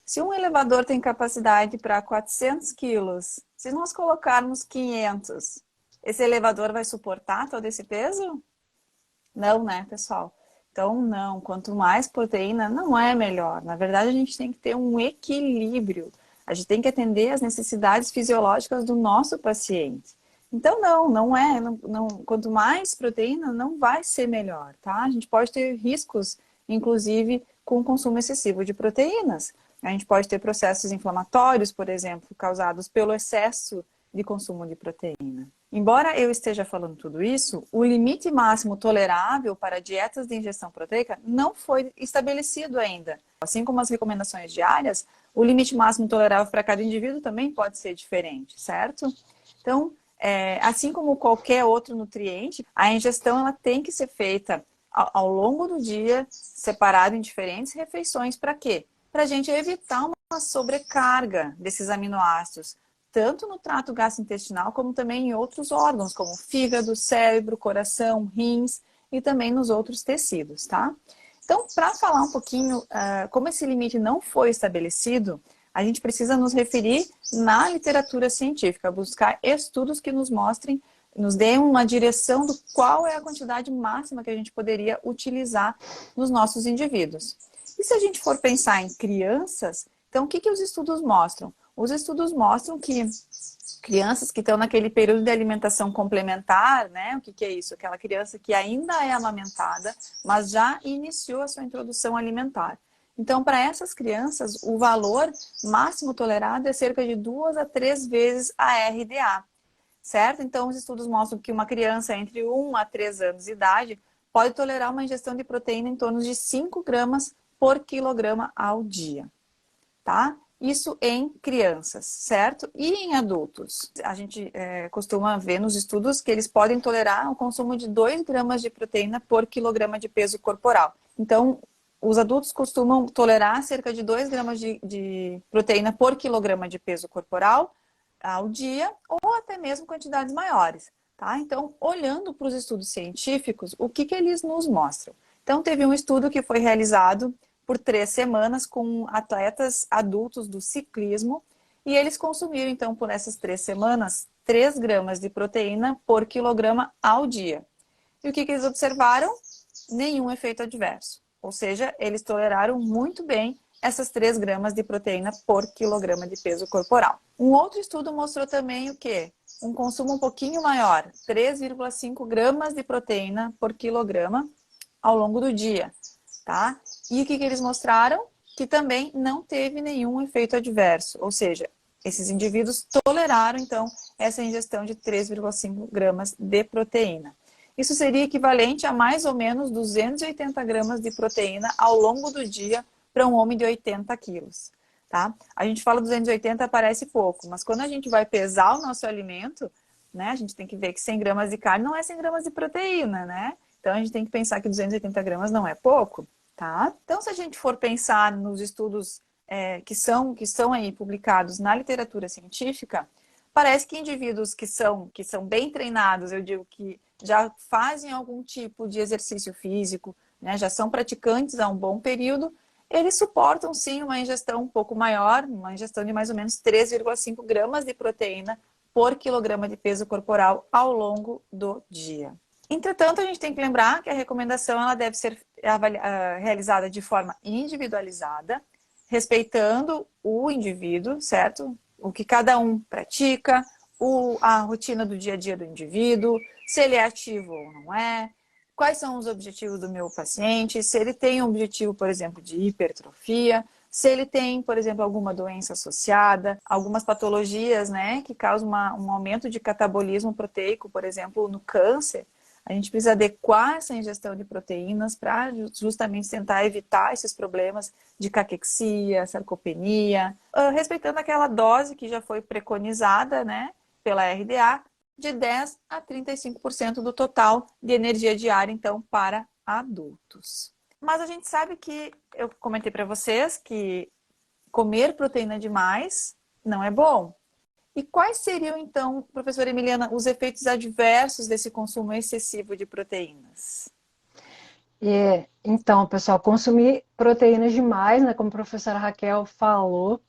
Se um elevador tem capacidade para 400 quilos, se nós colocarmos 500, esse elevador vai suportar todo esse peso? Não, né, pessoal? Então, não. Quanto mais proteína, não é melhor. Na verdade, a gente tem que ter um equilíbrio. A gente tem que atender às necessidades fisiológicas do nosso paciente. Então, não é. Quanto mais proteína, não vai ser melhor, tá? A gente pode ter riscos, inclusive, com o consumo excessivo de proteínas. A gente pode ter processos inflamatórios, por exemplo, causados pelo excesso de consumo de proteína. Embora eu esteja falando tudo isso, o limite máximo tolerável para dietas de ingestão proteica não foi estabelecido ainda. Assim como as recomendações diárias, o limite máximo tolerável para cada indivíduo também pode ser diferente, certo? Então, assim como qualquer outro nutriente, a ingestão ela tem que ser feita ao longo do dia, separado em diferentes refeições. Para quê? Para a gente evitar uma sobrecarga desses aminoácidos, tanto no trato gastrointestinal, como também em outros órgãos, como fígado, cérebro, coração, rins e também nos outros tecidos, tá? Então, para falar um pouquinho como esse limite não foi estabelecido, a gente precisa nos referir na literatura científica, buscar estudos que nos mostrem, nos deem uma direção do qual é a quantidade máxima que a gente poderia utilizar nos nossos indivíduos. E se a gente for pensar em crianças, então o que os estudos mostram? Os estudos mostram que crianças que estão naquele período de alimentação complementar, né? O que é isso? Aquela criança que ainda é amamentada, mas já iniciou a sua introdução alimentar. Então, para essas crianças, o valor máximo tolerado é cerca de 2 a 3 vezes a RDA, certo? Então, os estudos mostram que uma criança entre 1 a 3 anos de idade pode tolerar uma ingestão de proteína em torno de 5 gramas por quilograma ao dia, tá? Isso em crianças, certo? E em adultos? A gente costuma ver nos estudos que eles podem tolerar o consumo de 2 gramas de proteína por quilograma de peso corporal. Então, os adultos costumam tolerar cerca de 2 gramas de proteína por quilograma de peso corporal ao dia, ou até mesmo quantidades maiores, tá? Então, olhando para os estudos científicos, o que eles nos mostram? Então, teve um estudo que foi realizado por 3 semanas com atletas adultos do ciclismo e eles consumiram, então, por essas 3 semanas, 3 gramas de proteína por quilograma ao dia. E o que eles observaram? Nenhum efeito adverso. Ou seja, eles toleraram muito bem essas 3 gramas de proteína por quilograma de peso corporal. Um outro estudo mostrou também o quê? Um consumo um pouquinho maior, 3,5 gramas de proteína por quilograma ao longo do dia, tá? E o que eles mostraram? Que também não teve nenhum efeito adverso, ou seja, esses indivíduos toleraram, então, essa ingestão de 3,5 gramas de proteína. Isso seria equivalente a mais ou menos 280 gramas de proteína ao longo do dia para um homem de 80 quilos, tá? A gente fala 280, parece pouco, mas quando a gente vai pesar o nosso alimento, né, a gente tem que ver que 100 gramas de carne não é 100 gramas de proteína, né? Então, a gente tem que pensar que 280 gramas não é pouco, tá? Então, se a gente for pensar nos estudos que são aí publicados na literatura científica, parece que indivíduos que são bem treinados, eu digo que já fazem algum tipo de exercício físico, né, já são praticantes há um bom período, eles suportam sim uma ingestão um pouco maior, uma ingestão de mais ou menos 3,5 gramas de proteína por quilograma de peso corporal ao longo do dia. Entretanto, a gente tem que lembrar que a recomendação ela deve ser realizada de forma individualizada, respeitando o indivíduo, certo? O que cada um pratica, a rotina do dia a dia do indivíduo, se ele é ativo ou não é, quais são os objetivos do meu paciente, se ele tem um objetivo, por exemplo, de hipertrofia, se ele tem, por exemplo, alguma doença associada, algumas patologias, né, que causam um aumento de catabolismo proteico, por exemplo, no câncer. A gente precisa adequar essa ingestão de proteínas para justamente tentar evitar esses problemas de caquexia, sarcopenia, respeitando aquela dose que já foi preconizada, né, pela RDA, de 10 a 35% do total de energia diária, então, para adultos. Mas a gente sabe que, eu comentei para vocês, que comer proteína demais não é bom. E quais seriam, então, professora Emiliana, os efeitos adversos desse consumo excessivo de proteínas? Então, pessoal, consumir proteínas demais, né, como a professora Raquel falou,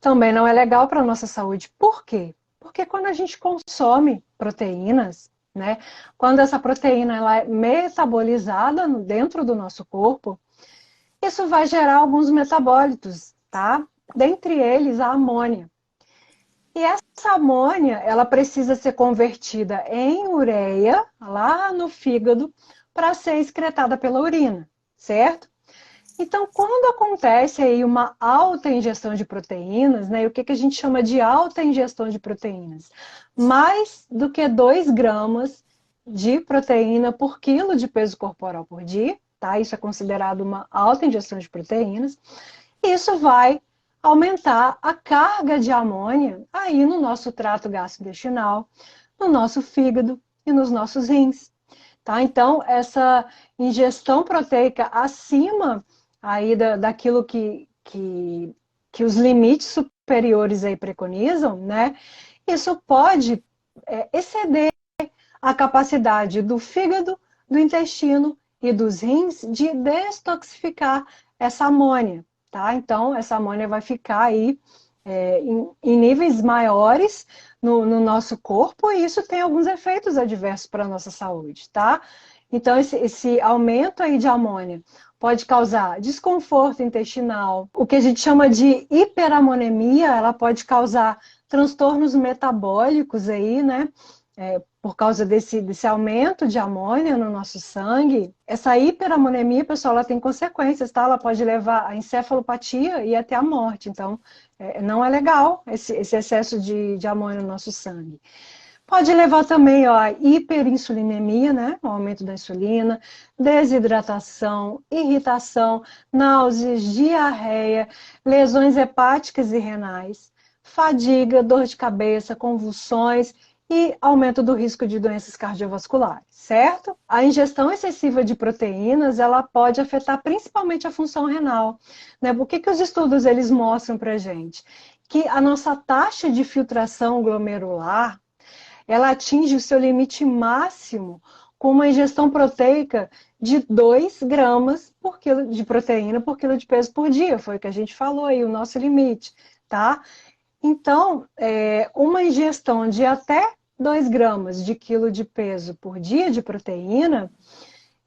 também não é legal para a nossa saúde. Por quê? Porque quando a gente consome proteínas, né, quando essa proteína ela é metabolizada dentro do nosso corpo, isso vai gerar alguns metabólitos, tá? Dentre eles, a amônia. E essa amônia, ela precisa ser convertida em ureia, lá no fígado, para ser excretada pela urina, certo? Então, quando acontece aí uma alta ingestão de proteínas, né? E o que a gente chama de alta ingestão de proteínas? Mais do que 2 gramas de proteína por quilo de peso corporal por dia, tá? Isso é considerado uma alta ingestão de proteínas. Isso vai aumentar a carga de amônia aí no nosso trato gastrointestinal, no nosso fígado e nos nossos rins. Tá? Então, essa ingestão proteica acima aí daquilo que os limites superiores aí preconizam, né? Isso pode exceder a capacidade do fígado, do intestino e dos rins de destoxificar essa amônia, tá? Então, essa amônia vai ficar aí em níveis maiores no nosso corpo e isso tem alguns efeitos adversos para a nossa saúde, tá? Então, esse aumento aí de amônia pode causar desconforto intestinal, o que a gente chama de hiperamonemia, ela pode causar transtornos metabólicos aí, né? Por causa desse aumento de amônia no nosso sangue. Essa hiperamonemia, pessoal, ela tem consequências, tá? Ela pode levar a encefalopatia e até a morte. Então, não é legal esse excesso de amônia no nosso sangue. Pode levar também ó, a hiperinsulinemia, né? O aumento da insulina, desidratação, irritação, náuseas, diarreia, lesões hepáticas e renais, fadiga, dor de cabeça, convulsões e aumento do risco de doenças cardiovasculares, certo? A ingestão excessiva de proteínas, ela pode afetar principalmente a função renal, né? O que os estudos eles mostram pra gente? Que a nossa taxa de filtração glomerular, ela atinge o seu limite máximo com uma ingestão proteica de 2 gramas por quilo de proteína por quilo de peso por dia. Foi o que a gente falou aí, o nosso limite, tá? Então, uma ingestão de até 2 gramas de quilo de peso por dia de proteína,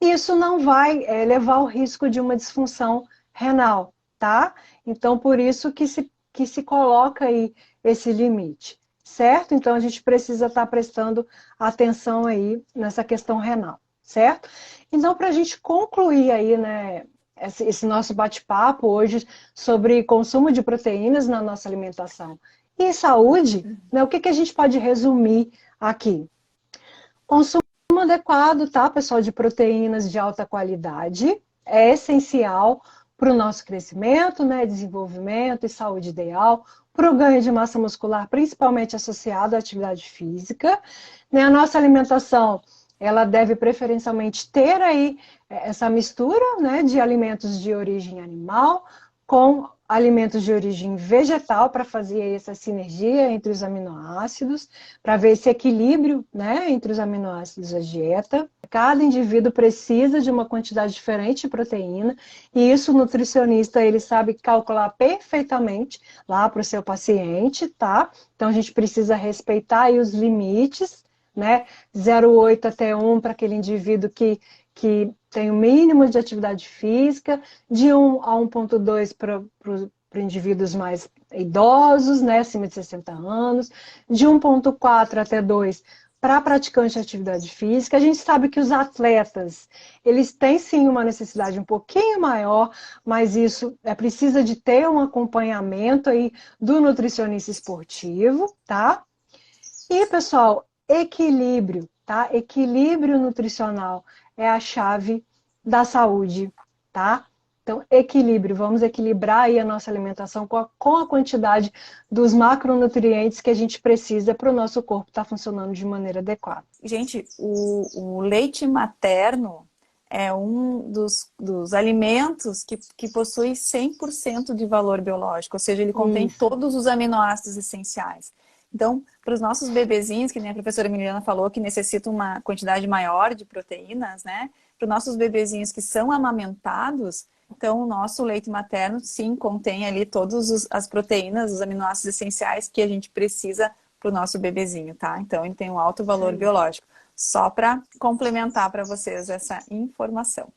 isso não vai levar ao risco de uma disfunção renal, tá? Então, por isso que se coloca aí esse limite, certo? Então, a gente precisa estar prestando atenção aí nessa questão renal, certo? Então, para a gente concluir aí, né, esse nosso bate-papo hoje sobre consumo de proteínas na nossa alimentação e saúde, né, o que a gente pode resumir aqui? Consumo adequado, tá, pessoal, de proteínas de alta qualidade é essencial para o nosso crescimento, né, desenvolvimento e saúde ideal, para o ganho de massa muscular, principalmente associado à atividade física. Né, a nossa alimentação, ela deve preferencialmente ter aí essa mistura, né, de alimentos de origem animal com alimentos de origem vegetal para fazer essa sinergia entre os aminoácidos, para ver esse equilíbrio, né, entre os aminoácidos da dieta. Cada indivíduo precisa de uma quantidade diferente de proteína e isso o nutricionista ele sabe calcular perfeitamente lá para o seu paciente, tá? Então a gente precisa respeitar aí os limites, né? 0,8 até 1 para aquele indivíduo que tem o mínimo de atividade física, de 1 a 1,2 para indivíduos mais idosos, né, acima de 60 anos, de 1,4 até 2 para praticantes de atividade física. A gente sabe que os atletas, eles têm sim uma necessidade um pouquinho maior, mas isso precisa de ter um acompanhamento aí do nutricionista esportivo, tá? E, pessoal, equilíbrio, tá? Equilíbrio nutricional é a chave da saúde, tá? Então, equilíbrio, vamos equilibrar aí a nossa alimentação com a quantidade dos macronutrientes que a gente precisa para o nosso corpo estar funcionando de maneira adequada. Gente, o leite materno é um dos alimentos que possui 100% de valor biológico, ou seja, ele contém todos os aminoácidos essenciais. Então, para os nossos bebezinhos, que nem a professora Emiliana falou, que necessitam uma quantidade maior de proteínas, né? para os nossos bebezinhos que são amamentados, então o nosso leite materno, sim, contém ali todas as proteínas, os aminoácidos essenciais que a gente precisa para o nosso bebezinho, tá? Então ele tem um alto valor biológico. Só para complementar para vocês essa informação.